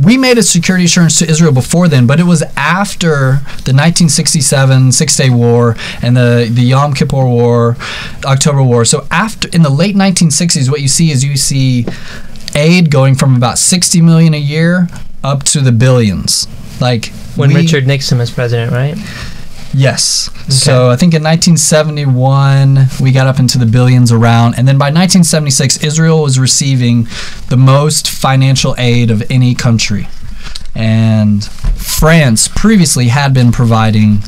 we made a security assurance to Israel before then, but it was after the 1967 Six-Day War and the Yom Kippur War, October War. So after, in the late 1960s, what you see aid going from about $60 million a year up to the billions. Like when Richard Nixon was president, right? Yes. Okay. So I think in 1971 we got up into the billions around, and then by 1976 Israel was receiving the most financial aid of any country, and France previously had been providing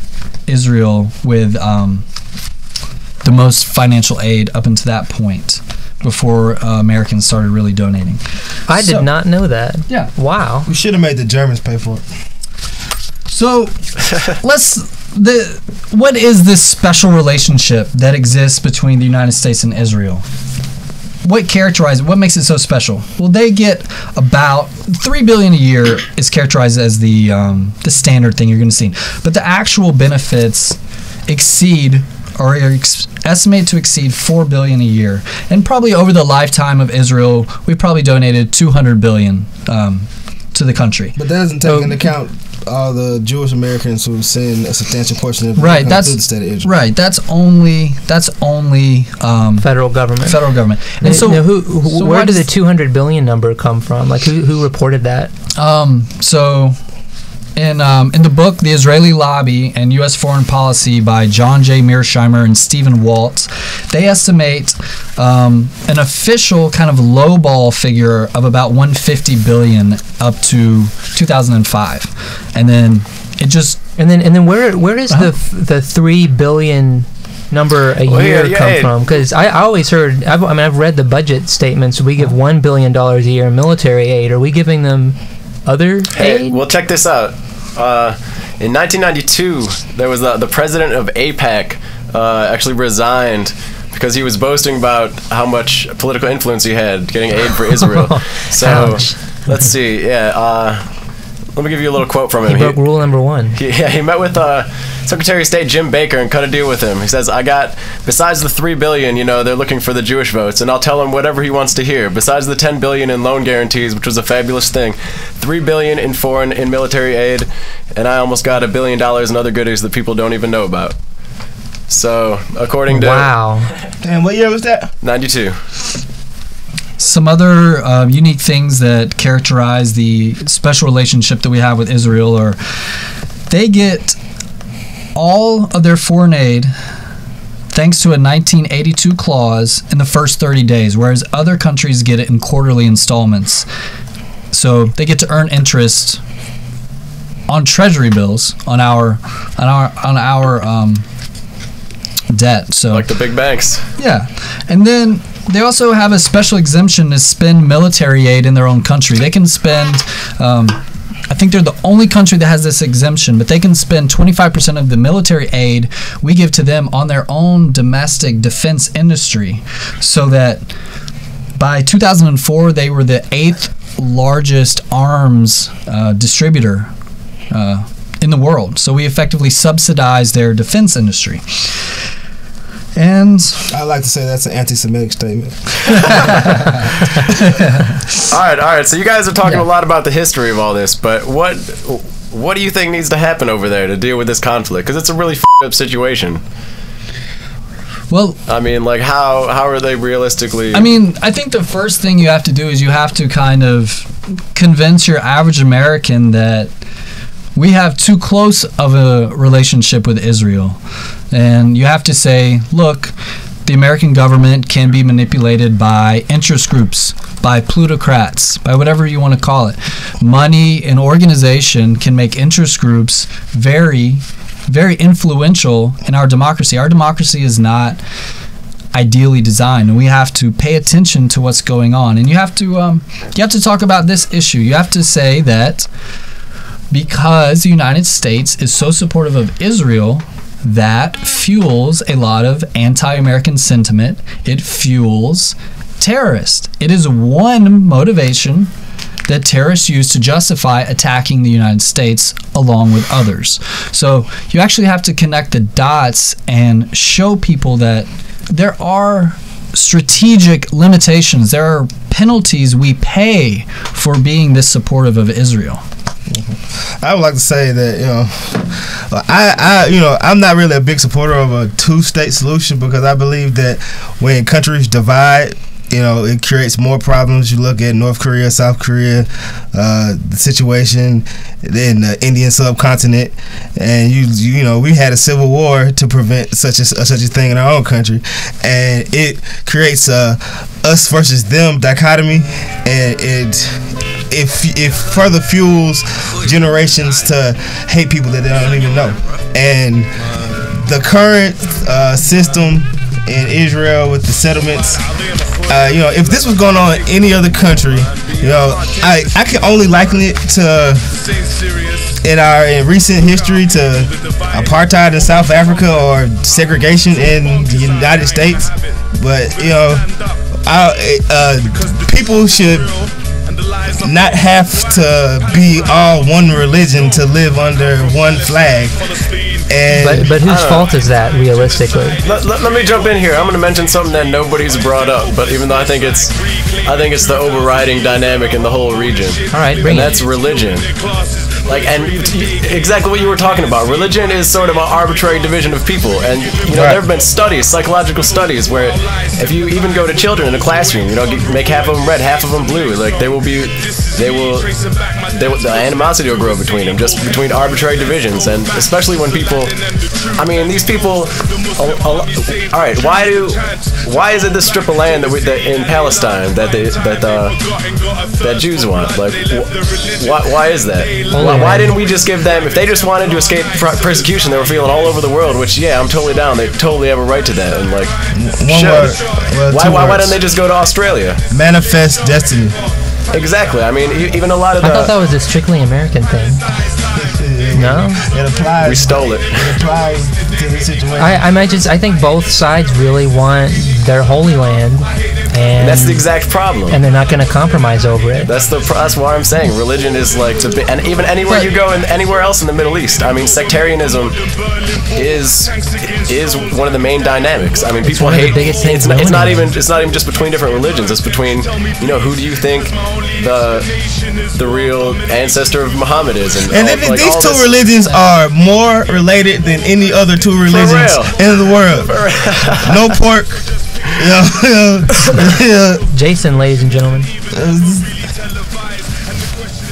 Israel with the most financial aid up until that point, before Americans started really donating. I did not know that. Yeah. Wow. We should have made the Germans pay for it. So what is this special relationship that exists between the United States and Israel? What characterizes it? What makes it so special? Well, they get about $3 billion a year is characterized as the standard thing you're going to see, but the actual benefits exceed, or are estimated to exceed, $4 billion a year. And probably over the lifetime of Israel, we probably donated $200 billion to the country. But that doesn't take into account all the Jewish Americans who send a substantial portion of right, that's through the state of Israel. Right. That's only federal government. Federal government. And now, where did the $200 billion number come from? Like who reported that? So in the book The Israeli Lobby and U.S. Foreign Policy by John J. Mearsheimer and Stephen Waltz, they estimate an official kind of lowball figure of about $150 billion up to 2005, and then it just and then where does the $3 billion number a year come from? Because I always heard, I've read the budget statements. We give $1 billion a year in military aid. Are we giving them other aid? Well, check this out. In 1992, there was the president of AIPAC actually resigned because he was boasting about how much political influence he had getting aid for Israel. So Ouch. Let's see. Let me give you a little quote from him. He broke rule number 1. He met with Secretary of State Jim Baker and cut a deal with him. He says, besides the $3 billion, they're looking for the Jewish votes, and I'll tell him whatever he wants to hear. Besides the $10 billion in loan guarantees, which was a fabulous thing, $3 billion in foreign and military aid, and I almost got $1 billion in other goodies that people don't even know about. So, according to... Wow. And what year was that? 92. Some other unique things that characterize the special relationship that we have with Israel are they get all of their foreign aid thanks to a 1982 clause in the first 30 days, whereas other countries get it in quarterly installments. So they get to earn interest on treasury bills on our debt. So like the big banks. Yeah. And then they also have a special exemption to spend military aid in their own country. They can spend, I think they're the only country that has this exemption, but they can spend 25% of the military aid we give to them on their own domestic defense industry, so that by 2004 they were the 8th largest arms distributor in the world. So we effectively subsidize their defense industry. And I like to say that's an anti-Semitic statement. All right. So you guys are talking a lot about the history of all this, but what do you think needs to happen over there to deal with this conflict? Because it's a really up situation. Well, I mean, like how are they realistically? I mean, I think the first thing you have to do is you have to kind of convince your average American that we have too close of a relationship with Israel. And you have to say, look, the American government can be manipulated by interest groups, by plutocrats, by whatever you want to call it. Money and organization can make interest groups very, very influential in our democracy. Our democracy is not ideally designed, and we have to pay attention to what's going on. And you have to talk about this issue. You have to say that because the United States is so supportive of Israel, that fuels a lot of anti-American sentiment. It fuels terrorists. It is one motivation that terrorists use to justify attacking the United States along with others. So you actually have to connect the dots and show people that there are strategic limitations. There are penalties we pay for being this supportive of Israel. I would like to say that I'm not really a big supporter of a two-state solution, because I believe that when countries divide, it creates more problems. You look at North Korea, South Korea, the situation in the Indian subcontinent, and we had a civil war to prevent such a thing in our own country, and it creates us versus them dichotomy, and it further fuels generations to hate people that they don't even know. And the current system in Israel with the settlements, if this was going on in any other country, I can only liken it to in recent history to apartheid in South Africa or segregation in the United States. But people should not have to be all one religion to live under one flag. But whose fault is that, realistically? Let me jump in here. I'm going to mention something that nobody's brought up, but even though I think it's the overriding dynamic in the whole region. All right, bring it. And that's religion. And exactly what you were talking about. Religion is sort of an arbitrary division of people, and there have been studies, psychological studies, where if you even go to children in a classroom, make half of them red, half of them blue, the animosity will grow between them, just between arbitrary divisions, and especially when people. These people. All right, why is it this strip of land that in Palestine that Jews want? Why is that? Why didn't we just give them, if they just wanted to escape persecution they were feeling all over the world, which I'm totally down, they totally have a right to that, and why don't they just go to Australia? Manifest destiny. Exactly. Even a lot of I thought that was a strictly American thing. No? It applies. We stole it. It applies to the situation. I think both sides really want their Holy Land, and that's the exact problem. And they're not going to compromise over it. That's why I'm saying religion is and even anywhere you go and anywhere else in the Middle East. Sectarianism is one of the main dynamics. People hate. It's not even just between different religions. It's between who do you think the real ancestor of Muhammad is, and these two religions are more related than any other two religions in the world. No pork. Jason, ladies and gentlemen.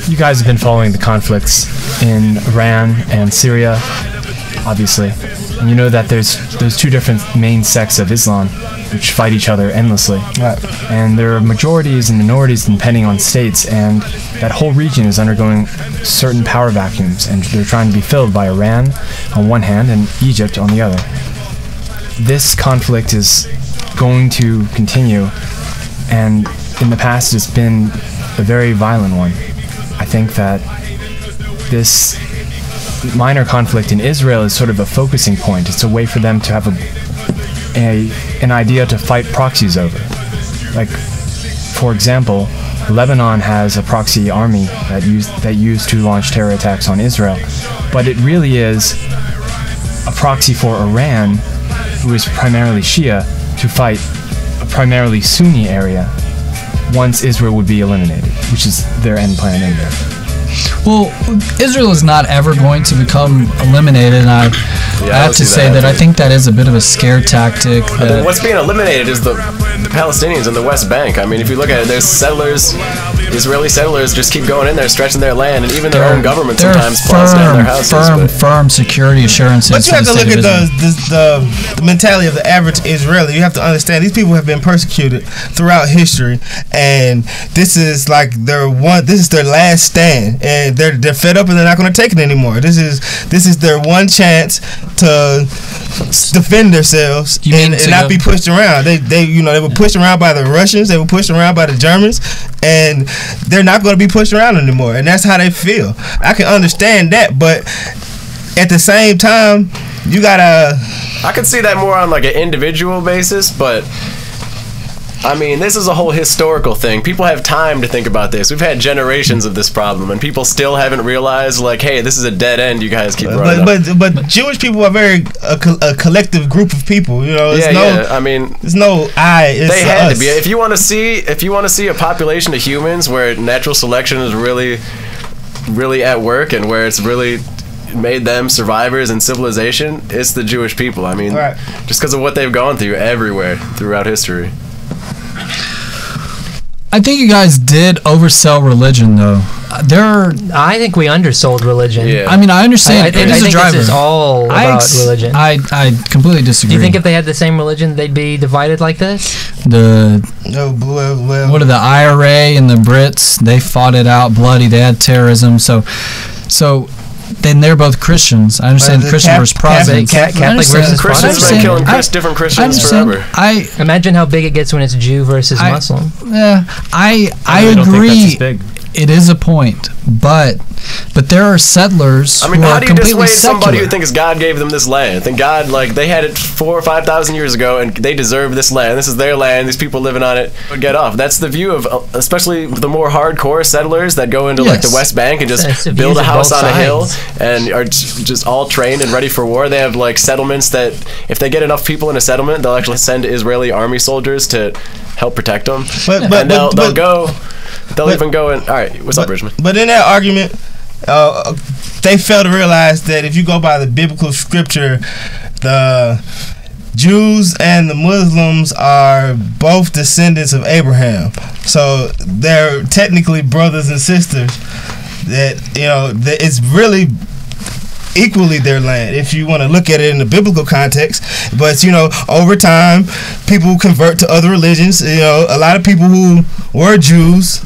You guys have been following the conflicts in Iran and Syria, obviously. And you know that there's those two different main sects of Islam which fight each other endlessly. Right. And there are majorities and minorities depending on states, and that whole region is undergoing certain power vacuums, and they're trying to be filled by Iran on one hand and Egypt on the other. This conflict is going to continue, and in the past it's been a very violent one. I think that this minor conflict in Israel is sort of a focusing point. It's a way for them to have an idea to fight proxies over. For example, Lebanon has a proxy army that used to launch terror attacks on Israel, but it really is a proxy for Iran, who is primarily Shia, to fight a primarily Sunni area once Israel would be eliminated, which is their end plan anyway. Well, Israel is not ever going to become eliminated, and I have to say that I think that is a bit of a scare tactic. What's being eliminated is the Palestinians in the West Bank. If you look at it, there's settlers, Israeli settlers just keep going in there, stretching their land, and even their own government sometimes plows down their houses. Firm security assurances. But you have to look at the mentality of the average Israeli. You have to understand these people have been persecuted throughout history, and this is their last stand, and they're fed up and they're not going to take it anymore. This is their one chance to defend themselves and not be pushed around. They were pushed around by the Russians, they were pushed around by the Germans, and they're not going to be pushed around anymore, and that's how they feel. I can understand that, but at the same time, you gotta. I could see that more on an individual basis, but I mean, this is a whole historical thing. People have time to think about this. We've had generations of this problem, and people still haven't realized, like, hey, this is a dead end. You guys keep running. But Jewish people are a collective group of people. You know, I mean, there's no I. It's they had us. to be. If you want to see a population of humans where natural selection is really, really at work and where it's really made them survivors in civilization, it's the Jewish people. I mean, just because of what they've gone through everywhere throughout history. I think you guys did oversell religion, though. I think we undersold religion. Yeah. I mean, I understand. I think this is all about religion. I completely disagree. Do you think if they had the same religion, they'd be divided like this? What are the IRA and the Brits? They fought it out bloody. They had terrorism. So then they're both Christians. I understand Christian versus Protestant. Catholic versus Christians have been killing different Christians forever. Imagine how big it gets when it's Jew versus Muslim. Yeah, I agree. It is a point, but there are settlers. I mean, who how are do you completely dissuade somebody secular. who thinks God gave them this land? I think God, they had it 4,000 or 5,000 years ago, and they deserve this land. This is their land. These people living on it would get off. That's the view of, especially the more hardcore settlers that go into the West Bank and just build a house on a hill and are just all trained and ready for war. They have settlements that, if they get enough people in a settlement, they'll actually send Israeli army soldiers to help protect them. They'll even go in. All right, what's up, Bridgman? But in that argument, they fail to realize that if you go by the biblical scripture, the Jews and the Muslims are both descendants of Abraham, so they're technically brothers and sisters. That it's really equally their land if you want to look at it in the biblical context. But over time, people convert to other religions. A lot of people who were Jews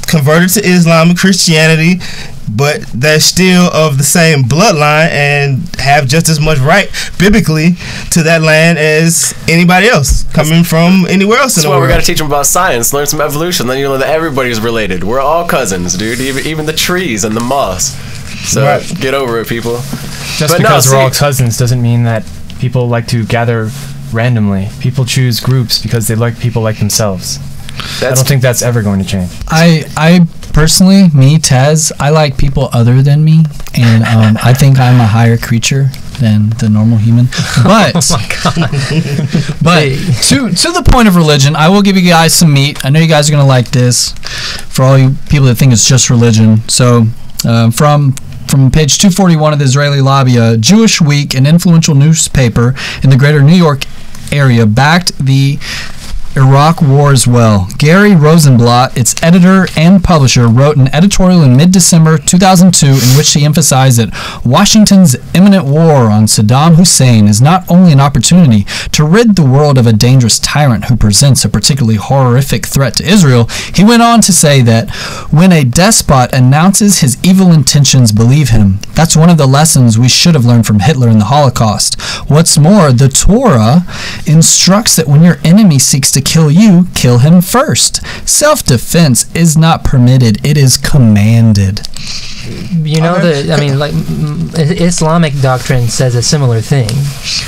converted to Islam and Christianity, but they're still of the same bloodline and have just as much right biblically to that land as anybody else coming from anywhere else in the world. That's why we got to teach them about science, learn some evolution, then you know that everybody's related. We're all cousins, dude, even the trees and the moss. So get over it, people. Just because we're all cousins doesn't mean that people like to gather randomly. People choose groups because they like people like themselves. I don't think that's ever going to change. I personally, Tez, I like people other than me, and I think I'm a higher creature than the normal human. But oh my God. But to the point of religion, I will give you guys some meat. I know you guys are gonna like this. For all you people that think it's just religion, so from page 241 of the Israeli Lobby, a Jewish Week, an influential newspaper in the greater New York area, backed the Iraq War as well. Gary Rosenblatt, its editor and publisher, wrote an editorial in mid-December 2002 in which he emphasized that Washington's imminent war on Saddam Hussein is not only an opportunity to rid the world of a dangerous tyrant who presents a particularly horrific threat to Israel. He went on to say that when a despot announces his evil intentions, believe him. That's one of the lessons we should have learned from Hitler in the Holocaust. What's more, the Torah instructs that when your enemy seeks to kill you, kill him first. Self-defense is not permitted, it is commanded. Islamic doctrine says a similar thing.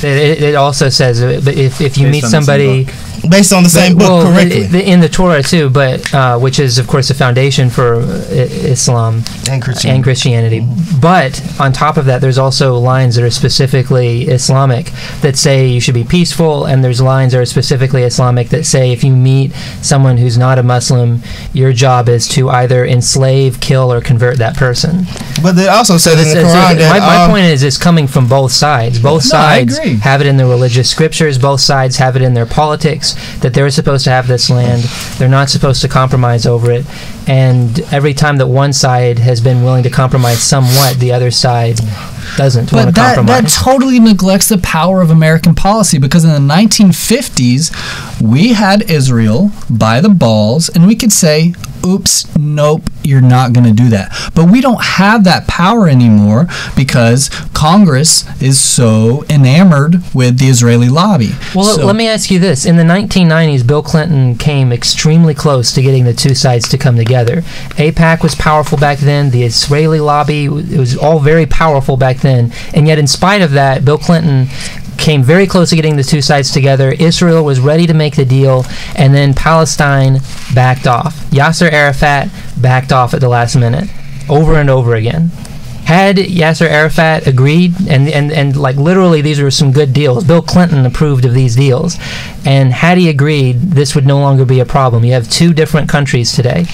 It also says if you meet somebody based on the same book correctly in the Torah too, but which is of course the foundation for Islam and Christianity. But on top of that, there's also lines that are specifically Islamic that say you should be peaceful, and there's lines that are specifically Islamic that say if you meet someone who's not a Muslim, your job is to either enslave, kill, or convert that person. But they also said in the Quran that my point is it's coming from both sides. Both sides have it in their religious scriptures. Both sides have it in their politics that they're supposed to have this land. They're not supposed to compromise over it. And every time that one side has been willing to compromise somewhat, the other side doesn't want to compromise. That totally neglects the power of American policy, because in the 1950s, we had Israel by the balls, and we could say, oops, nope, you're not going to do that. But we don't have that power anymore because Congress is so enamored with the Israeli lobby. Well, let me ask you this. In the 1990s, Bill Clinton came extremely close to getting the two sides to come together. AIPAC was powerful back then. The Israeli lobby, it was all very powerful back then. And yet, in spite of that, Bill Clinton came very close to getting the two sides together. Israel was ready to make the deal, and then Palestine backed off. Yasser Arafat backed off at the last minute, over and over again. Had Yasser Arafat agreed, and like literally these were some good deals. Bill Clinton approved of these deals. And had he agreed, this would no longer be a problem. You have two different countries today.